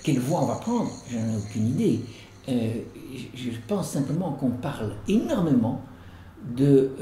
Quelle voie on va prendre, je n'en ai aucune idée. Je pense simplement qu'on parle énormément de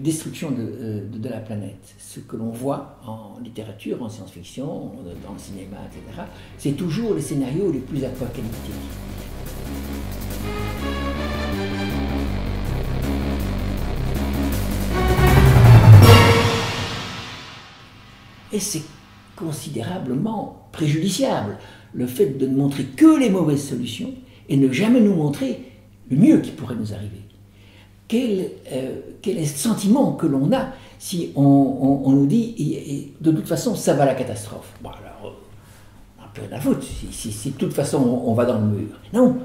destruction de la planète. Ce que l'on voit en littérature, en science-fiction, dans le cinéma, etc., c'est toujours les scénarios les plus apocalyptiques. Et c'est considérablement préjudiciable, le fait de ne montrer que les mauvaises solutions et ne jamais nous montrer le mieux qui pourrait nous arriver. Quel est le sentiment que l'on a si on nous dit de toute façon ça va à la catastrophe? Bon alors, on n'a plus rien à foutre, si de toute façon on va dans le mur. Non,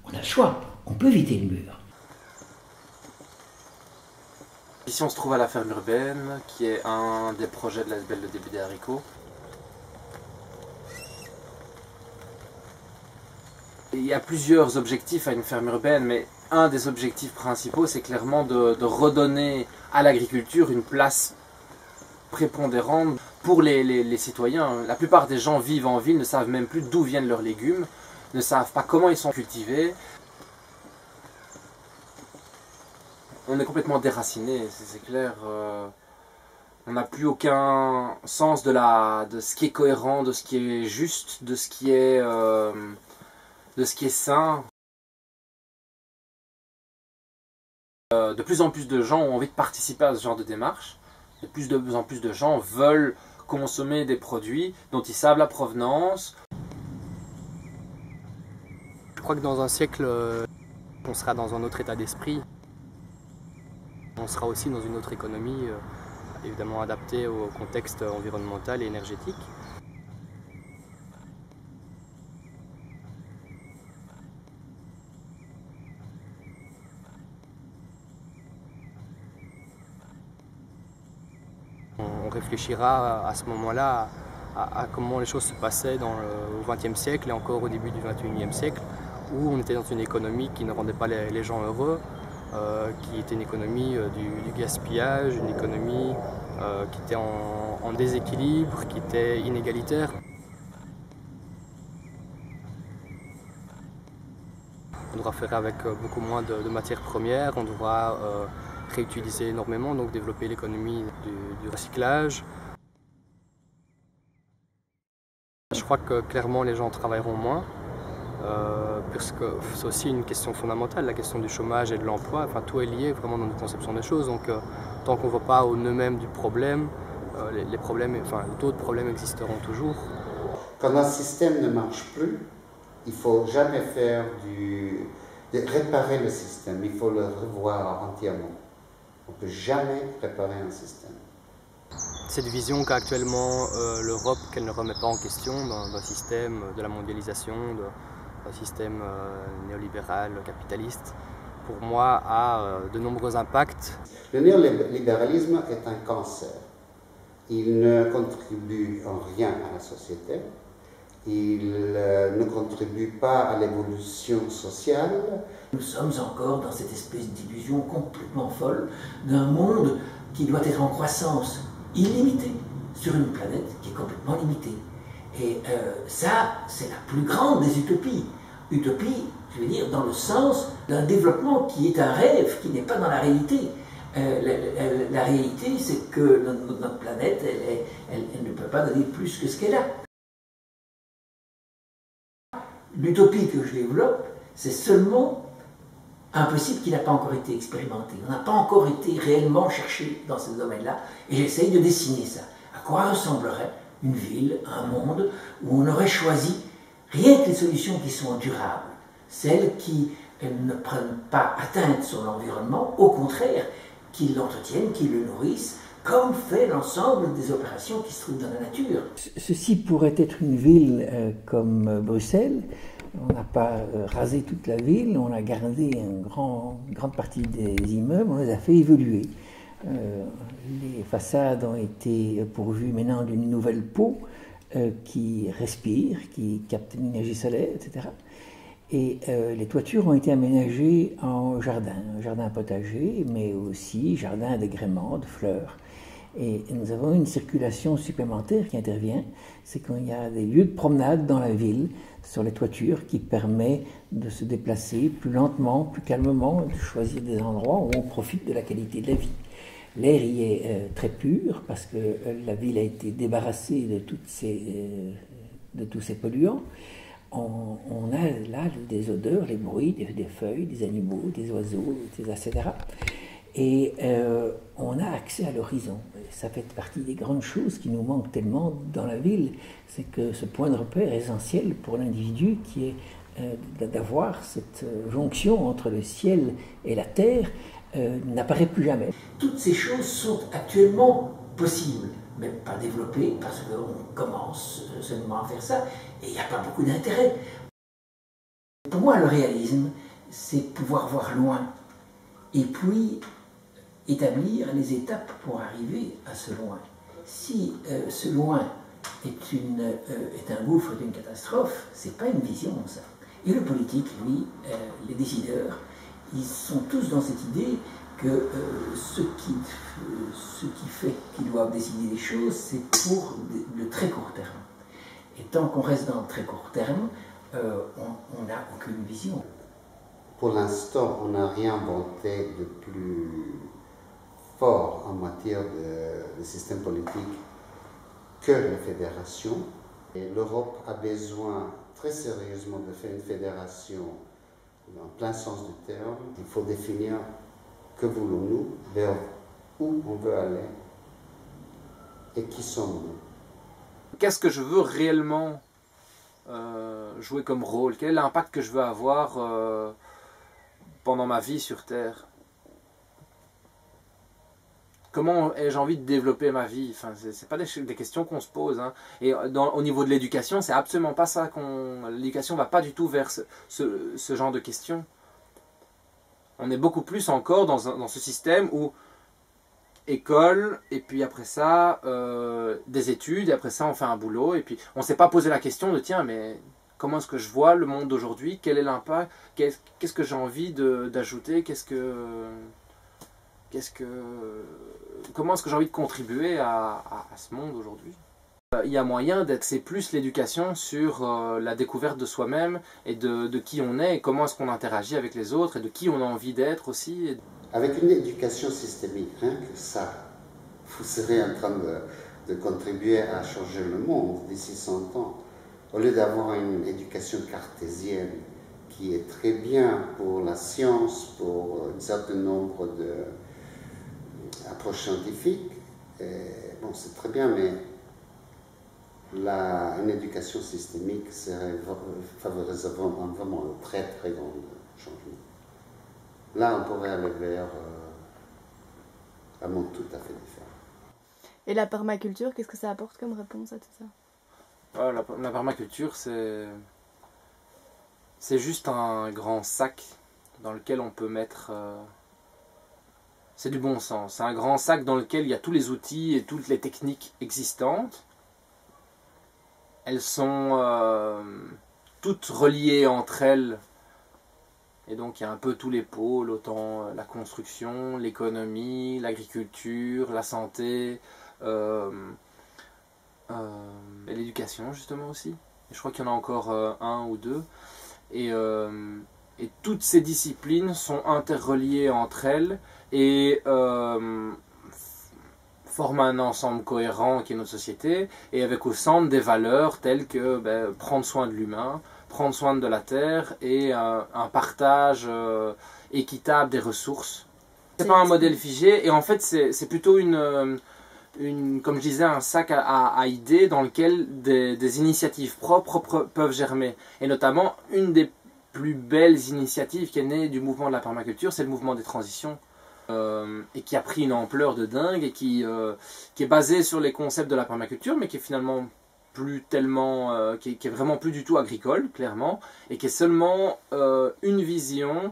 on a le choix, on peut éviter le mur. Ici on se trouve à la ferme urbaine, qui est un des projets de la SBL de début des haricots. Il y a plusieurs objectifs à une ferme urbaine, mais un des objectifs principaux, c'est clairement de redonner à l'agriculture une place prépondérante pour les citoyens. La plupart des gens vivent en ville, ne savent même plus d'où viennent leurs légumes, ne savent pas comment ils sont cultivés. On est complètement déraciné, c'est clair. On n'a plus aucun sens de ce qui est cohérent, de ce qui est juste, de ce qui est sain. De plus en plus de gens ont envie de participer à ce genre de démarche. De plus en plus de gens veulent consommer des produits dont ils savent la provenance. Je crois que dans un siècle, on sera dans un autre état d'esprit. On sera aussi dans une autre économie, évidemment adaptée au contexte environnemental et énergétique. On réfléchira à ce moment-là à comment les choses se passaient au XXe siècle et encore au début du XXIe siècle, où on était dans une économie qui ne rendait pas les gens heureux, qui était une économie du gaspillage, une économie qui était en déséquilibre, qui était inégalitaire. On devra faire avec beaucoup moins de matières premières, on devra réutiliser énormément, donc développer l'économie du recyclage. Je crois que clairement les gens travailleront moins, puisque c'est aussi une question fondamentale, la question du chômage et de l'emploi, enfin tout est lié vraiment dans notre conception des choses, donc tant qu'on ne voit pas au nœud même du problème, d'autres problèmes existeront toujours. Quand un système ne marche plus, il ne faut jamais faire réparer le système, il faut le revoir entièrement. On ne peut jamais réparer un système. Cette vision qu'a actuellement l'Europe, qu'elle ne remet pas en question d'un système de la mondialisation, d'un système néolibéral, capitaliste, pour moi a de nombreux impacts. Le néolibéralisme est un cancer. Il ne contribue en rien à la société. Il ne contribue pas à l'évolution sociale. Nous sommes encore dans cette espèce d'illusion complètement folle d'un monde qui doit être en croissance illimitée sur une planète qui est complètement limitée. Et ça, c'est la plus grande des utopies. Utopie, je veux dire, dans le sens d'un développement qui est un rêve, qui n'est pas dans la réalité. La réalité, c'est que notre planète, elle ne peut pas donner plus que ce qu'elle a. L'utopie que je développe, c'est seulement un principe qui n'a pas encore été expérimenté. On n'a pas encore été réellement cherché dans ce domaine-là, et j'essaye de dessiner ça. À quoi ressemblerait une ville, un monde, où on aurait choisi rien que les solutions qui sont durables, celles qui ne prennent pas atteinte sur l'environnement, au contraire, qui l'entretiennent, qui le nourrissent, comme fait l'ensemble des opérations qui se trouvent dans la nature. Ceci pourrait être une ville comme Bruxelles. On n'a pas rasé toute la ville, on a gardé une grande partie des immeubles, on les a fait évoluer. Les façades ont été pourvues maintenant d'une nouvelle peau qui respire, qui capte l'énergie solaire, etc. Et les toitures ont été aménagées en jardin potager, mais aussi jardin d'agrément, de fleurs. Et nous avons une circulation supplémentaire qui intervient, c'est qu'il y a des lieux de promenade dans la ville, sur les toitures, qui permet de se déplacer plus lentement, plus calmement, de choisir des endroits où on profite de la qualité de la vie. L'air y est très pur parce que la ville a été débarrassée de tous ces polluants. On a là des odeurs, les bruits, des feuilles, des animaux, des oiseaux, etc. Et on a accès à l'horizon. Ça fait partie des grandes choses qui nous manquent tellement dans la ville. C'est que ce point de repère est essentiel pour l'individu qui est d'avoir cette jonction entre le ciel et la terre n'apparaît plus jamais. Toutes ces choses sont actuellement possibles, mais pas développées parce qu'on commence seulement à faire ça et il n'y a pas beaucoup d'intérêt. Pour moi, le réalisme, c'est pouvoir voir loin et puis établir les étapes pour arriver à ce loin. Si ce loin est un gouffre d'une catastrophe, c'est pas une vision, ça. Et le politique, lui, les décideurs, ils sont tous dans cette idée que ce qui fait qu'ils doivent décider des choses, c'est pour le très court terme. Et tant qu'on reste dans le très court terme, on n'a aucune vision. Pour l'instant, on n'a rien inventé de plus fort en matière de système politique que la fédération. Et l'Europe a besoin très sérieusement de faire une fédération dans plein sens du terme. Il faut définir que voulons-nous, vers où on veut aller et qui sommes-nous. Qu'est-ce que je veux réellement jouer comme rôle? Quel est l'impact que je veux avoir pendant ma vie sur Terre? Comment ai-je envie de développer ma vie? Enfin, c'est pas des questions qu'on se pose. Hein. Et au niveau de l'éducation, c'est absolument pas ça. L'éducation va pas du tout vers ce genre de questions. On est beaucoup plus encore dans ce système où école, et puis après ça, des études, et après ça, on fait un boulot, et puis on ne s'est pas posé la question de tiens, mais comment est-ce que je vois le monde d'aujourd'hui? Quel est l'impact? Qu'est-ce que j'ai envie d'ajouter? Comment est-ce que j'ai envie de contribuer à ce monde aujourd'hui? Il y a moyen d'axer plus l'éducation sur la découverte de soi-même et de qui on est et comment est-ce qu'on interagit avec les autres et de qui on a envie d'être aussi. Avec une éducation systémique, rien que ça, vous serez en train de contribuer à changer le monde d'ici 100 ans. Au lieu d'avoir une éducation cartésienne qui est très bien pour la science, pour un certain nombre d'approches scientifiques, bon, c'est très bien, mais une éducation systémique favoriserait vraiment un très très grand changement. Là, on pourrait aller vers un monde tout à fait différent. Et la permaculture, qu'est-ce que ça apporte comme réponse à tout ça? La permaculture, c'est juste un grand sac dans lequel on peut mettre... c'est du bon sens. C'est un grand sac dans lequel il y a tous les outils et toutes les techniques existantes. Elles sont toutes reliées entre elles. Et donc il y a un peu tous les pôles, autant la construction, l'économie, l'agriculture, la santé, et l'éducation justement aussi. Et je crois qu'il y en a encore un ou deux. Et toutes ces disciplines sont interreliées entre elles et forment un ensemble cohérent qui est notre société, et avec au centre des valeurs telles que prendre soin de l'humain, prendre soin de la terre et un partage équitable des ressources. C'est pas un modèle figé, et en fait c'est plutôt comme je disais, un sac à idées dans lequel des initiatives propres peuvent germer. Et notamment, une des plus belles initiatives qui est née du mouvement de la permaculture, c'est le mouvement des transitions. Et qui a pris une ampleur de dingue et qui est basé sur les concepts de la permaculture, mais qui est finalement plus tellement, qui est vraiment plus du tout agricole, clairement, et qui est seulement une vision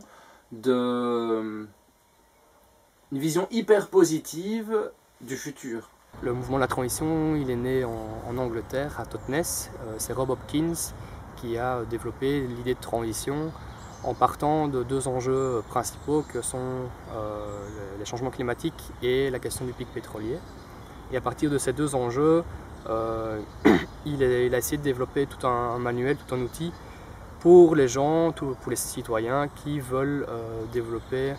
hyper positive du futur. Le mouvement de la transition, il est né en Angleterre, à Totnes. C'est Rob Hopkins qui a développé l'idée de transition en partant de deux enjeux principaux que sont les changements climatiques et la question du pic pétrolier. Et à partir de ces deux enjeux, il a essayé de développer tout un manuel, tout un outil pour les gens, pour les citoyens qui veulent développer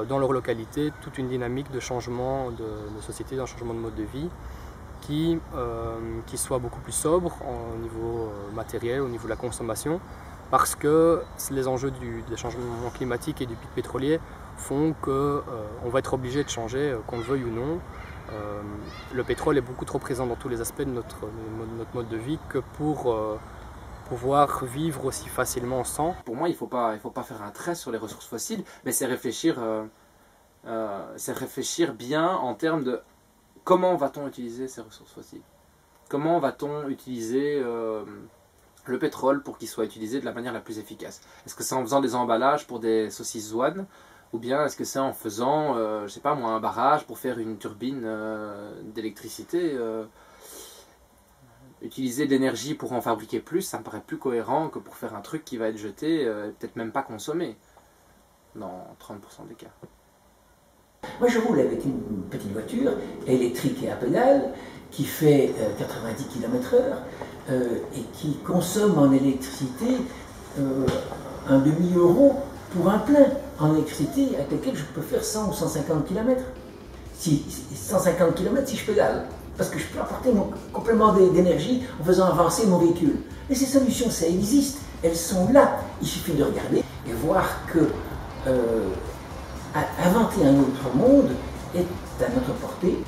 dans leur localité toute une dynamique de changement de société, d'un changement de mode de vie qui soit beaucoup plus sobre au niveau matériel, au niveau de la consommation, parce que les enjeux des changements climatiques et du pic pétrolier font qu'on va être obligé de changer, qu'on le veuille ou non. Le pétrole est beaucoup trop présent dans tous les aspects de notre mode de vie que pour pouvoir vivre aussi facilement sans. Pour moi, il faut pas faire un trait sur les ressources fossiles, mais c'est réfléchir bien en termes de comment va-t-on utiliser ces ressources fossiles. Comment va-t-on utiliser le pétrole pour qu'il soit utilisé de la manière la plus efficace. Est-ce que c'est en faisant des emballages pour des saucisses Zwan, ou bien est-ce que c'est en faisant, je sais pas moi, un barrage pour faire une turbine d'électricité utiliser de l'énergie pour en fabriquer plus, ça me paraît plus cohérent que pour faire un truc qui va être jeté, peut-être même pas consommé, dans 30% des cas. Moi je roule avec une petite voiture électrique et à pédale qui fait 90 km/h et qui consomme en électricité un demi-euro pour un plein en électricité avec lequel je peux faire 100 ou 150 km. 150 km si je pédale. Parce que je peux apporter mon complément d'énergie en faisant avancer mon véhicule. Et ces solutions, ça existe, elles sont là. Il suffit de regarder et voir que inventer un autre monde est à notre portée.